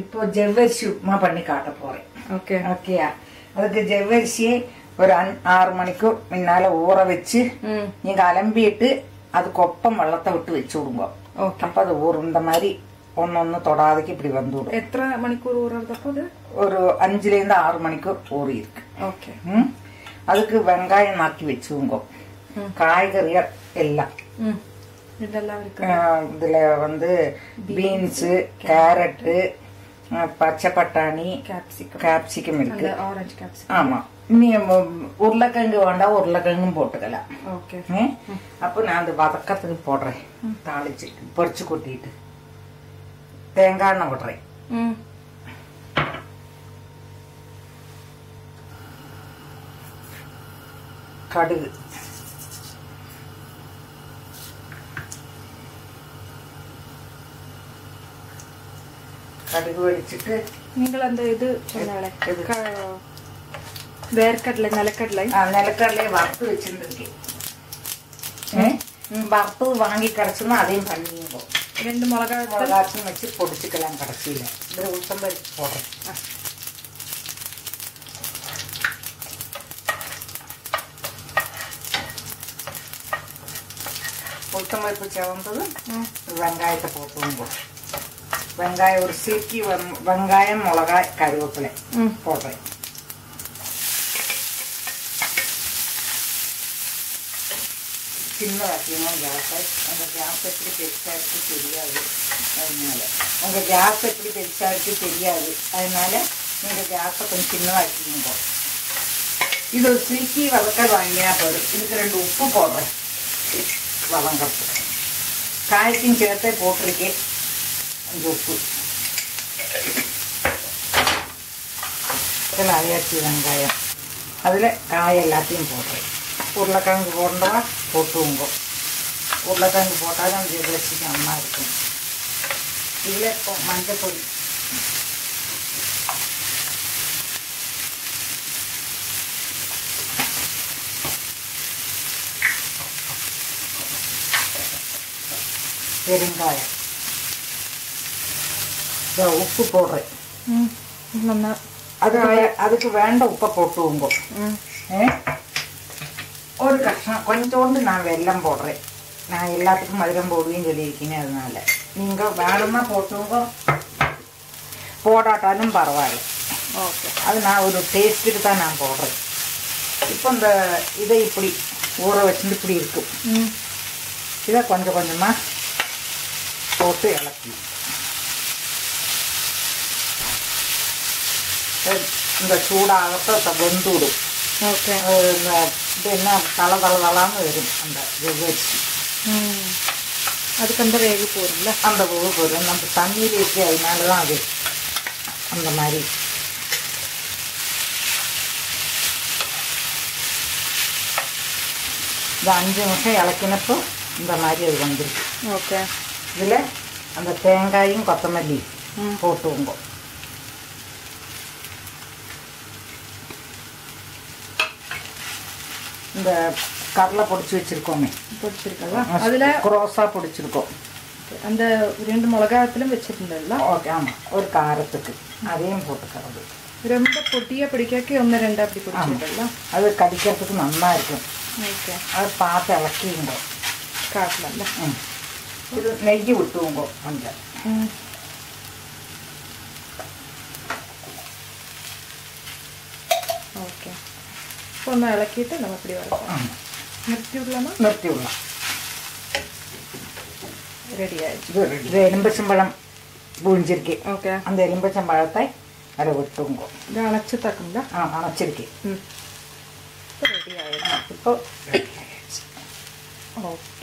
இப்போ ஜவ்வரிசி உப்புமா பண்ணி காட்ட போறேன். ஓகே ஓகேயா? அதுக்கு ஜவ்வரிசியை ஒரு 6 மணிக்கு முன்னால ஊற வச்சு நீங்க அலம்பிட்டு அதுக்கு ஒப்பம் வெள்ளத்தை விட்டு வச்சு விடுங்க. அப்ப அது இந்த மாதிரி ஒன்னு தொடாதைக்கு இப்படி வந்துவிடும். எத்தனை மணிக்கூர் ஊறதுப்போ அது ஒரு 5 ல இருந்து 6 மணிக்கூர் ஊறி இருக்கு. ஓகே. அதுக்கு வெங்காயம் நாக்கி வச்சுங்க. காய்கறிகள் எல்லாம் இதுல வந்து பீன்ஸ், கேரட், பச்சை பட்டாணி, கேப்சிகம் இருக்கு. ஆமா, நீ உருளைக்கிழங்கு வேண்டாம், உருளைக்கிழங்கும் போட்டுக்கலாம். அப்ப நான் அந்த வதக்கத்துக்கு போடுறேன். தாளிச்சு பொரிச்சு கொட்டிட்டு தேங்காய் எண்ணெய் விடுறேன். கடுகு, கடுகு வெடிச்சிட்டு நீங்கள் அந்த இது சொன்னாலே வேர்க்கடலை நிலக்கடலையை வறுத்து வச்சிருந்துருக்கேன். வறுத்து வாங்கி கிடைச்சுன்னா அதையும் பண்ணிங்க. 2 மிளகாச்சும் வச்சு பொடிச்சுக்கலாம். கடைசியில இதுல உளுத்தம்பருப்பு போடுறேன். உளுத்தம்பருப்பு செவந்தது வெங்காயத்தை போட்டுவோம். வெங்காயம் ஒரு சீக்கி வெங்காயம், மிளகாய், கருவேப்பிலை போடுறேன். சின்ன வைக்கணும் கேஸை. உங்கள் கேஸ் எப்படி பெருசாக இருக்கு தெரியாது. அதனால உங்கள் கேஸ் எப்படி பெருசாக இருக்கு தெரியாது. அதனால நீங்கள் கேஸை கொஞ்சம் சின்னதாக வைக்கணுங்க. இது ஒரு சீக்கி வதக்க வாங்கினா போதும். இதுக்கு 2 உப்பு போடுறேன். வதங்கிறது காய்க்கும் சேர்த்தே போட்டிருக்கேன். 5 உப்பு. இதில் அரையாச்சி வெங்காயம், அதில் காய் எல்லாத்தையும் போடுறேன். உருளைக்கிழங்கு போடுறா போட்டுவோங்க. உருளைக்கிழங்கு போட்டாலும் அது ஜவ்வரிசிக்கு நல்லா இருக்கும். இதில் இப்போ மஞ்சள், பெருங்காயம், உப்பு போடுறேன். அதுக்கு வேண்ட உப்பை போட்டுவோங்க. ஒரு கஷ்டம் கொஞ்சோண்டு நான் வெல்லம் போடுறேன். நான் எல்லாத்துக்கும் மதுரம் போடுவேன்னு சொல்லியிருக்கேன். அதனால நீங்கள் வேணும்னா போட்டுவோங்க, போடாட்டாலும் பரவாயில்ல. ஓகே, அது நான் ஒரு டேஸ்ட்டுக்கு தான் நான் போடுறேன். இப்போ இந்த இதை இப்படி ஊற வச்சுட்டு இப்படி இருக்கும். இதை கொஞ்சம் கொஞ்சமாக போட்டு இலக்கி இந்த சூடாகத்தை வெந்து விடும். ஓகே, இது என்ன தளதளான்னு வரும் அந்த ஜவ்வரிசி. அதுக்கு அந்த வேகு போடும்ல, அந்த வேகு போடும். நம்ம தண்ணியில் இருக்கு, அதனால தான் அது அந்த மாதிரி. இந்த 5 நிமிஷம் இலக்கினப்போ இந்த மாதிரி அது வந்துருக்கு. ஓகே, இதில் அந்த தேங்காயும் கொத்தமல்லி போட்டுவோங்க. இந்த கடலை பொடிச்சு வச்சிருக்கோமே, அதில் குரோஸாக பொடிச்சிருக்கோம். அந்த 2 மிளகாயத்திலும் வச்சிருந்தல. ஓகே, ஆமாம், ஒரு காரத்துக்கு அதையும் போட்டுக்கிறது. ரொம்ப பொட்டியாக பிடிக்காக்கி 1-2 அப்படி பிடிச்சிருக்கல. அது கடிக்கிறதுக்கு நல்லா இருக்கும். ஓகே, அது பார்த்து இலக்கிங்க காட்டலாம்ல. இது நெய்யி விட்டுவோங்க கொஞ்சம். ஓகே, ஒன்று இலக்கிட்டு நம்ம இப்படி வரும். நிறுத்தி விடலாமா? நிறுத்தி விடலாம். ரெடி ஆயிடுச்சு. இது எலும்பச்சம்பழம் புழிஞ்சிருக்கேன். ஓகே, அந்த எலும்பச்சம்பழத்தை அதை விட்டுங்க. இது அணைச்சி தக்குங்களா? அணைச்சிருக்கேன். ரெடி ஆயிடுச்சு. இப்போ ஓகே.